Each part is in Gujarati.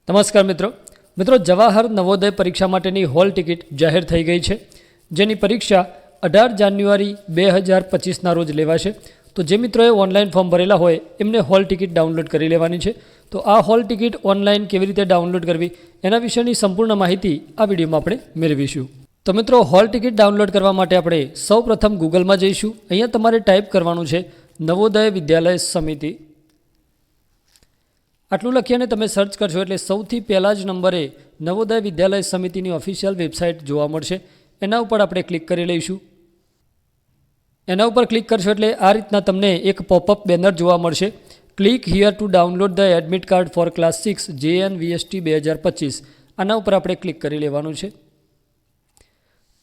નમસ્કાર મિત્રો જવાહર નવોદય પરીક્ષા માટેની હોલ ટિકિટ જાહેર થઈ ગઈ છે, જેની પરીક્ષા 18 જાન્યુઆરી 2025ના રોજ લેવાશે। તો જે મિત્રોએ ઓનલાઈન ફોર્મ ભરેલા હોય એમને હોલ ટિકિટ ડાઉનલોડ કરી લેવાની છે। તો આ હોલ ટિકિટ ઓનલાઈન કેવી રીતે ડાઉનલોડ કરવી એના વિશેની સંપૂર્ણ માહિતી આ વિડીયોમાં આપણે મેળવીશું। તો મિત્રો હોલ ટિકિટ ડાઉનલોડ કરવા માટે આપણે સૌપ્રથમ ગૂગલમાં જઈશું। અહીંયા તમારે ટાઈપ કરવાનું છે નવોદય વિદ્યાલય સમિતિ। આટલું લખી અને તમે સર્ચ કરશો એટલે સૌથી પહેલા જ નંબરે નવોદય વિદ્યાલય સમિતિની ઓફિશિયલ વેબસાઇટ જોવા મળશે। એના ઉપર આપણે ક્લિક કરી લઈશું। એના ઉપર ક્લિક કરશો એટલે આ રીતના તમને એક પોપઅપ બેનર જોવા મળશે। Click here to download the admit card four class 6 JNVST 2025। આના ઉપર આપણે ક્લિક કરી લેવાનું છે।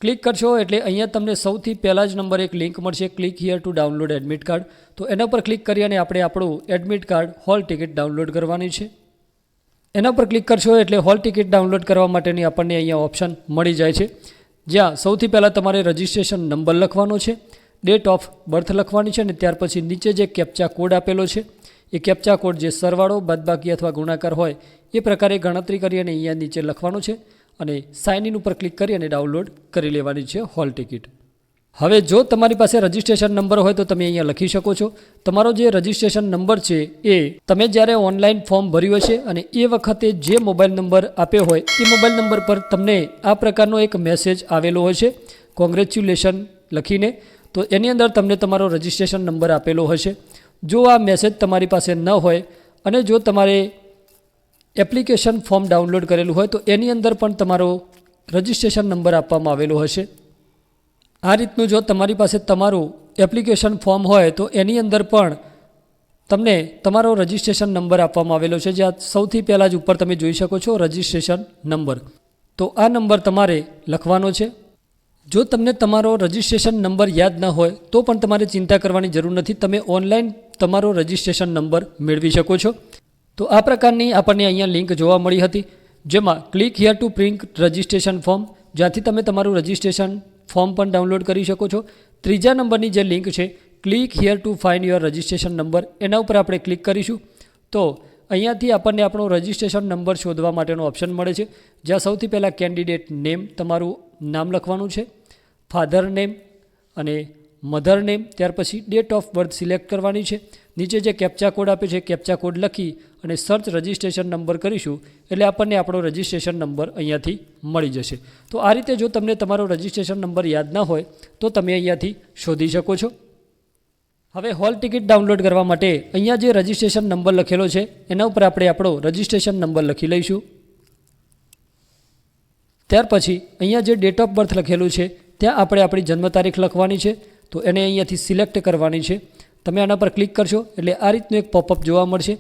ક્લિક કરશો એટલે અહીંયા તમને સૌથી પહેલાં જ નંબર એક લિંક મળશે, click here to download admit card. તો એના પર ક્લિક કરી અને આપણે આપણું admit card hall ticket download કરવાની છે। એના પર ક્લિક કરશો એટલે હોલ ટિકિટ ડાઉનલોડ કરવા માટેની આપણને અહીંયા ઓપ્શન મળી જાય છે, જ્યાં સૌથી પહેલાં તમારે રજિસ્ટ્રેશન નંબર લખવાનો છે, ડેટ ઓફ બર્થ લખવાની છે અને ત્યાર પછી નીચે જે કેપ્ચા કોડ આપેલો છે એ કેપ્ચા કોડ જે સરવાળો, બાદબાકી અથવા ગુણાકાર હોય એ પ્રકારે ગણતરી કરી અને અહીંયા નીચે લખવાનો છે અને સાઇન ઇન ઉપર ક્લિક કરી અને ડાઉનલોડ કરી લેવાની છે હોલ ટિકિટ। હવે જો તમારી પાસે રજિસ્ટ્રેશન નંબર હોય તો તમે અહીંયા લખી શકો છો। તમારો જે રજિસ્ટ્રેશન નંબર છે એ તમે જ્યારે ઓનલાઈન ફોર્મ ભર્યું હશે અને એ વખતે જે મોબાઈલ નંબર આપ્યો હોય એ મોબાઈલ નંબર પર તમને આ પ્રકારનો એક મેસેજ આવેલો હોય છે, કોંગ્રેચ્યુલેશન લખીને। તો એની અંદર તમને તમારો રજિસ્ટ્રેશન નંબર આપેલો હશે। જો આ મેસેજ તમારી પાસે ન હોય અને જો તમારે એપ્લિકેશન ફોર્મ ડાઉનલોડ કરેલું હોય તો એની અંદર પણ તમારો રજિસ્ટ્રેશન નંબર આપવામાં આવેલો હશે। આ રીતનું જો તમારી પાસે તમારું એપ્લિકેશન ફોર્મ હોય તો એની અંદર પણ તમને તમારો રજિસ્ટ્રેશન નંબર આપવામાં આવેલો છે, જ્યાં સૌથી પહેલાં જ ઉપર તમે જોઈ શકો છો રજિસ્ટ્રેશન નંબર। તો આ નંબર તમારે લખવાનો છે। જો તમને તમારો રજિસ્ટ્રેશન નંબર યાદ ન હોય તો પણ તમારે ચિંતા કરવાની જરૂર નથી, તમે ઓનલાઈન તમારો રજિસ્ટ્રેશન નંબર મેળવી શકો છો। તો આ પ્રકારની આપણને અહીંયા લિંક જોવા મળી હતી, જેમાં click here to print registration form, જ્યાંથી તમે તમારું રજિસ્ટ્રેશન ફોર્મ પણ ડાઉનલોડ કરી શકો છો। ત્રીજા નંબરની જે લિંક છે click here to find your registration number, એના ઉપર આપણે ક્લિક કરીશું તો અહીંયાથી આપણને આપણો રજિસ્ટ્રેશન નંબર શોધવા માટેનો ઓપ્શન મળે છે, જ્યાં સૌથી પહેલાં કેન્ડિડેટ નેમ, તમારું નામ લખવાનું છે, ફાધર નેમ અને મધર નેમ, ત્યાર પછી ડેટ ઓફ બર્થ સિલેક્ટ કરવાની છે। નીચે જે કેપ્ચા કોડ આપે છે કેપ્ચા કોડ લખી અને સર્ચ રજિસ્ટ્રેશન નંબર કરીશું એટલે આપણને આપણો રજિસ્ટ્રેશન નંબર અહીંયાથી મળી જશે। તો આ રીતે જો તમને તમારો રજિસ્ટ્રેશન નંબર યાદ ના હોય તો તમે અહીંયાથી શોધી શકો છો। હવે હોલ ટિકિટ ડાઉનલોડ કરવા માટે અહીંયા જે રજિસ્ટ્રેશન નંબર લખેલો છે એના ઉપર આપણે આપણો રજિસ્ટ્રેશન નંબર લખી લઈશું। ત્યાર પછી અહીંયા જે ડેટ ઓફ બર્થ લખેલું છે ત્યાં આપણે આપણી જન્મ તારીખ લખવાની છે, તો એને અહીંયાથી સિલેક્ટ કરવાની છે। તમે આના પર ક્લિક કરશો એટલે આ રીતનું એક પોપઅપ જોવા મળશે,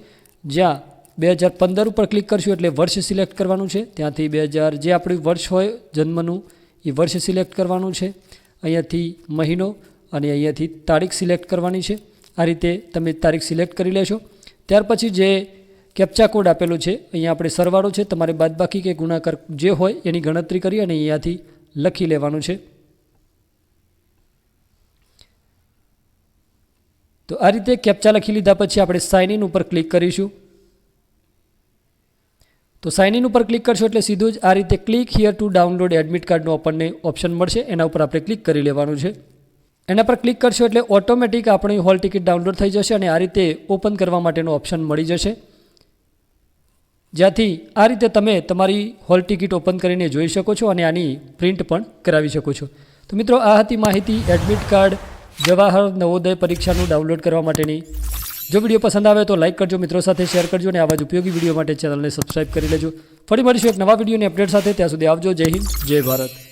જ્યાં 2015 ઉપર ક્લિક કરશો એટલે વર્ષ સિલેક્ટ કરવાનું છે, ત્યાંથી 2000 જે આપણું વર્ષ હોય જન્મનું એ વર્ષ સિલેક્ટ કરવાનું છે, અહીંયાથી મહિનો અને અહીંયાથી તારીખ સિલેક્ટ કરવાની છે। આ રીતે તમે તારીખ સિલેક્ટ કરી લેશો। ત્યાર પછી જે કેપ્ચા કોડ આપેલો છે અહીંયા આપણે સરવાળો છે, તમારે બાદબાકી કે ગુણાકાર જે હોય એની ગણતરી કરી અને અહીંયાથી લખી લેવાનું છે। તો આ રીતે કેપ્ચા લખી લીધા પછી આપણે સાઇન ઇન ઉપર ક્લિક કરીશું। તો સાઇન ઇન ઉપર ક્લિક કરશો એટલે સીધું જ આ રીતે click here to download admit કાર્ડનો આપણને ઓપ્શન મળશે, એના ઉપર આપણે ક્લિક કરી લેવાનું છે। એના પર ક્લિક કરશો એટલે ઓટોમેટિક આપણી હોલ ટિકિટ ડાઉનલોડ થઈ જશે અને આ રીતે ઓપન કરવા માટેનો ઓપ્શન મળી જશે, જ્યાંથી આ રીતે તમે તમારી હોલ ટિકિટ ઓપન કરીને જોઈ શકો છો અને આની પ્રિન્ટ પણ કરાવી શકો છો। તો મિત્રો આ હતી માહિતી એડમિટ કાર્ડ જવાહર નવોદય પરીક્ષાનું ડાઉનલોડ કરવા માટેની। જો વિડીયો પસંદ આવે તો લાઇક કરજો, મિત્રો સાથે શેર કરજો અને આવા જ ઉપયોગી વિડીયો માટે ચેનલને સબસ્ક્રાઇબ કરી લેજો। ફરી મળીશું એક નવા વિડીયોની અપડેટ સાથે, ત્યાં સુધી આવજો। જય હિન્દ, જય ભારત।